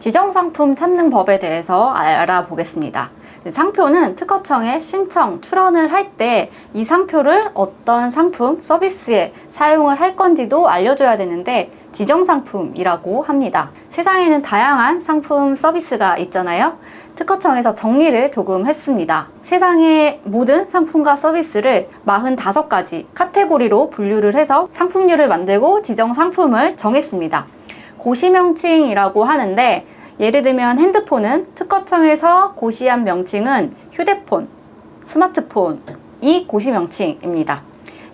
지정상품 찾는 법에 대해서 알아보겠습니다. 상표는 특허청에 신청, 출원을 할 때 이 상표를 어떤 상품, 서비스에 사용을 할 건지도 알려줘야 되는데 지정상품이라고 합니다. 세상에는 다양한 상품, 서비스가 있잖아요. 특허청에서 정리를 조금 했습니다. 세상의 모든 상품과 서비스를 45가지 카테고리로 분류를 해서 상품류를 만들고 지정상품을 정했습니다. 고시명칭이라고 하는데 예를 들면 핸드폰은 특허청에서 고시한 명칭은 휴대폰, 스마트폰이 고시명칭입니다.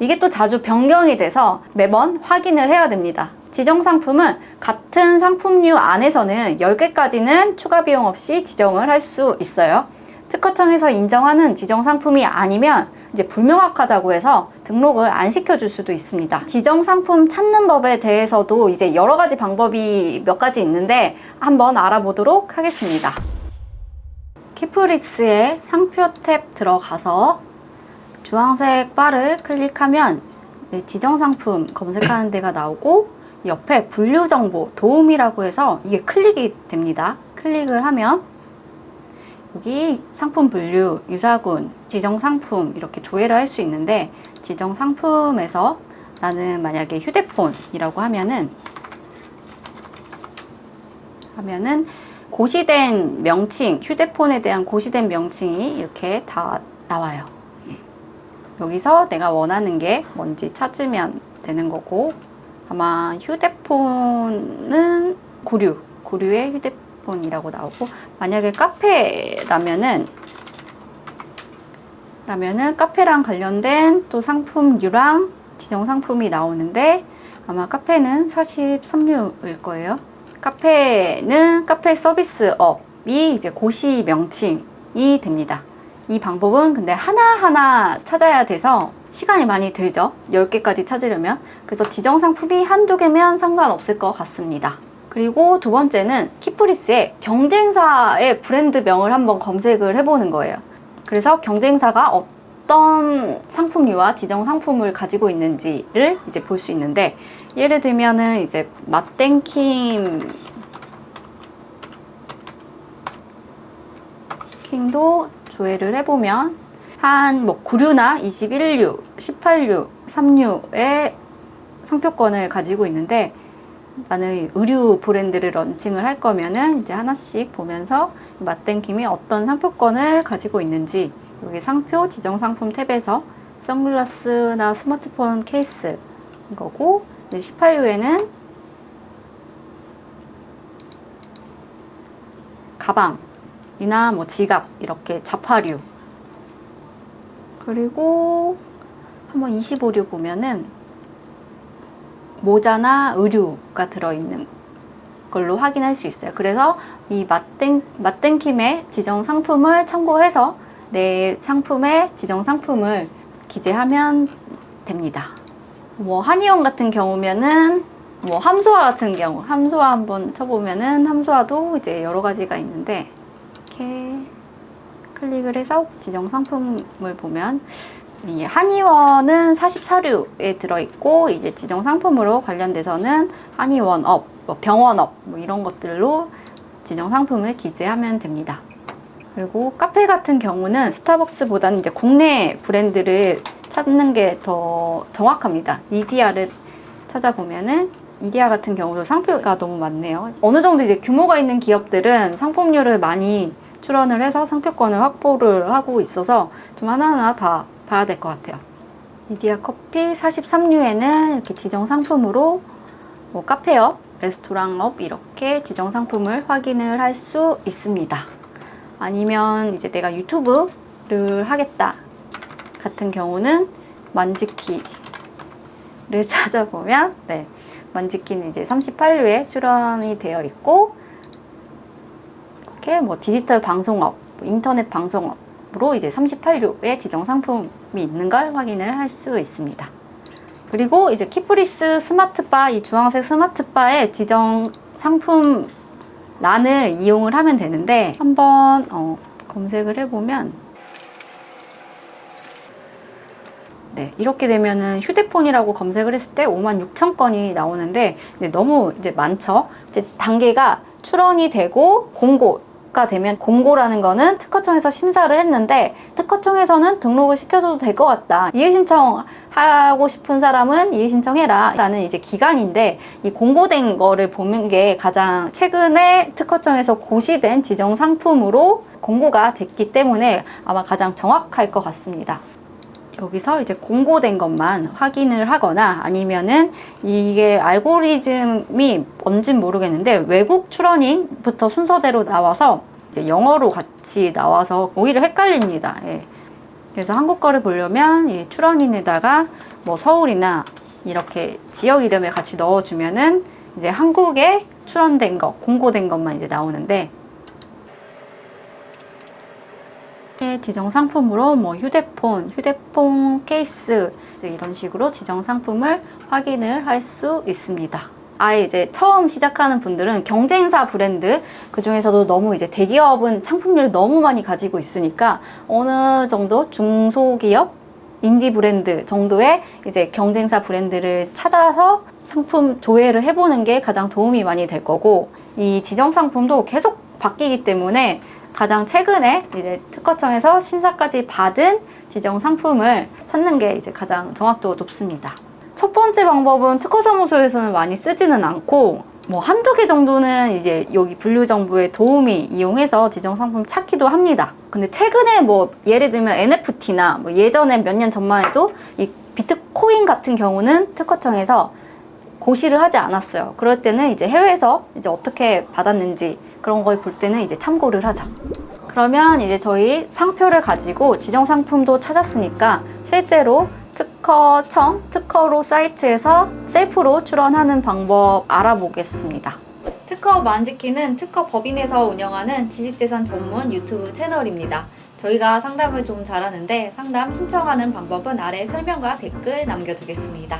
이게 또 자주 변경이 돼서 매번 확인을 해야 됩니다. 지정상품은 같은 상품류 안에서는 10개까지는 추가 비용 없이 지정을 할 수 있어요. 특허청에서 인정하는 지정상품이 아니면 이제 불명확하다고 해서 등록을 안 시켜줄 수도 있습니다. 지정상품 찾는 법에 대해서도 이제 여러 가지 방법이 몇 가지 있는데 한번 알아보도록 하겠습니다. 키프리스의 상표 탭 들어가서 주황색 바를 클릭하면 지정상품 검색하는 데가 나오고 옆에 분류정보 도움이라고 해서 이게 클릭이 됩니다. 클릭을 하면 여기 상품 분류, 유사군, 지정상품 이렇게 조회를 할 수 있는데 지정상품에서 나는 만약에 휴대폰이라고 하면은 고시된 명칭, 휴대폰에 대한 고시된 명칭이 이렇게 다 나와요. 여기서 내가 원하는 게 뭔지 찾으면 되는 거고 아마 휴대폰은 구류의 휴대폰이라고 나오고 만약에 카페라면은 카페랑 관련된 또 상품류랑 지정 상품이 나오는데 아마 카페는 43류일 거예요. 카페는 카페 서비스업이 이제 고시 명칭이 됩니다. 이 방법은 근데 하나하나 찾아야 돼서 시간이 많이 들죠. 10개까지 찾으려면. 그래서 지정 상품이 한두 개면 상관없을 것 같습니다. 그리고 두 번째는 키프리스의 경쟁사의 브랜드명을 한번 검색을 해보는 거예요. 그래서 경쟁사가 어떤 상품류와 지정 상품을 가지고 있는지를 이제 볼 수 있는데 예를 들면은 이제 킹도 조회를 해보면 한 뭐 9류나 21류, 18류, 3류의 상표권을 가지고 있는데 나는 의류 브랜드를 런칭을 할 거면은 이제 하나씩 보면서 맛땡킴이 어떤 상표권을 가지고 있는지 여기 상표 지정 상품 탭에서 선글라스나 스마트폰 케이스 거고 18류에는 가방이나 뭐 지갑 이렇게 자파류 그리고 한번 25류 보면은 모자나 의류가 들어있는 걸로 확인할 수 있어요. 그래서 이 맛땡킴의 지정 상품을 참고해서 내 상품의 지정 상품을 기재하면 됩니다. 뭐 한의원 같은 경우면은 뭐 함소화 같은 경우 함소화 한번 쳐보면은 함소화도 이제 여러 가지가 있는데 이렇게 클릭을 해서 지정 상품을 보면 이 한의원은 44류에 들어있고 이제 지정 상품으로 관련돼서는 한의원업, 뭐 병원업 뭐 이런 것들로 지정 상품을 기재하면 됩니다. 그리고 카페 같은 경우는 스타벅스보다는 이제 국내 브랜드를 찾는 게 더 정확합니다. 이디야를 찾아보면은 이디야 같은 경우도 상표가 너무 많네요. 어느 정도 이제 규모가 있는 기업들은 상품류를 많이 출원을 해서 상표권을 확보를 하고 있어서 좀 하나하나 다 봐야 될 것 같아요. 이디야 커피 43류에는 이렇게 지정 상품으로 뭐 카페업, 레스토랑업 이렇게 지정 상품을 확인을 할 수 있습니다. 아니면 이제 내가 유튜브를 하겠다 같은 경우는 만지키를 찾아보면 만지키는 이제 38류에 출원이 되어 있고 이렇게 뭐 디지털 방송업, 인터넷 방송업으로 이제 38류의 지정 상품이 있는 걸 확인을 할 수 있습니다. 그리고 이제 키프리스 스마트바, 이 주황색 스마트바의 지정 상품 란을 이용을 하면 되는데 한번 검색을 해보면 이렇게 되면은 휴대폰이라고 검색을 했을 때 56,000건이 나오는데 너무 이제 많죠. 이제 단계가 출원이 되고 공고가 되면, 공고라는 거는 특허청에서 심사를 했는데 특허청에서는 등록을 시켜줘도 될 것 같다. 이의신청 하고 싶은 사람은 이의신청해라 라는 이제 기간인데, 이 공고된 거를 보는 게 가장 최근에 특허청에서 고시된 지정 상품으로 공고가 됐기 때문에 아마 가장 정확할 것 같습니다. 여기서 이제 공고된 것만 확인을 하거나, 아니면은 이게 알고리즘이 뭔진 모르겠는데 외국 출원인부터 순서대로 나와서 이제 영어로 같이 나와서 오히려 헷갈립니다. 예. 그래서 한국 거를 보려면 이 출원인에다가 뭐 서울이나 이렇게 지역 이름을 같이 넣어주면은 이제 한국에 출원된 거, 공고된 것만 이제 나오는데, 지정 상품으로 뭐 휴대폰 케이스 이제 이런 식으로 지정 상품을 확인을 할 수 있습니다. 아예 이제 처음 시작하는 분들은 경쟁사 브랜드, 그 중에서도 너무 이제 대기업은 상품률을 너무 많이 가지고 있으니까 어느 정도 중소기업 인디 브랜드 정도의 이제 경쟁사 브랜드를 찾아서 상품 조회를 해보는 게 가장 도움이 많이 될 거고, 이 지정 상품도 계속 바뀌기 때문에 가장 최근에 이제 특허청에서 심사까지 받은 지정 상품을 찾는 게 이제 가장 정확도가 높습니다. 첫 번째 방법은 특허사무소에서는 많이 쓰지는 않고, 뭐 한두 개 정도는 이제 여기 분류정보의 도움이 이용해서 지정 상품 찾기도 합니다. 근데 최근에 뭐 예를 들면 NFT나 뭐 예전에 몇 년 전만 해도 이 비트코인 같은 경우는 특허청에서 고시를 하지 않았어요. 그럴 때는 이제 해외에서 이제 어떻게 받았는지 그런 걸 볼 때는 이제 참고를 하죠. 그러면 이제 저희 상표를 가지고 지정 상품도 찾았으니까 실제로 특허청 특허로 사이트에서 셀프로 출원하는 방법 알아보겠습니다. 특허 만지키는 특허 법인에서 운영하는 지식재산 전문 유튜브 채널입니다. 저희가 상담을 좀 잘하는데 상담 신청하는 방법은 아래 설명과 댓글 남겨두겠습니다.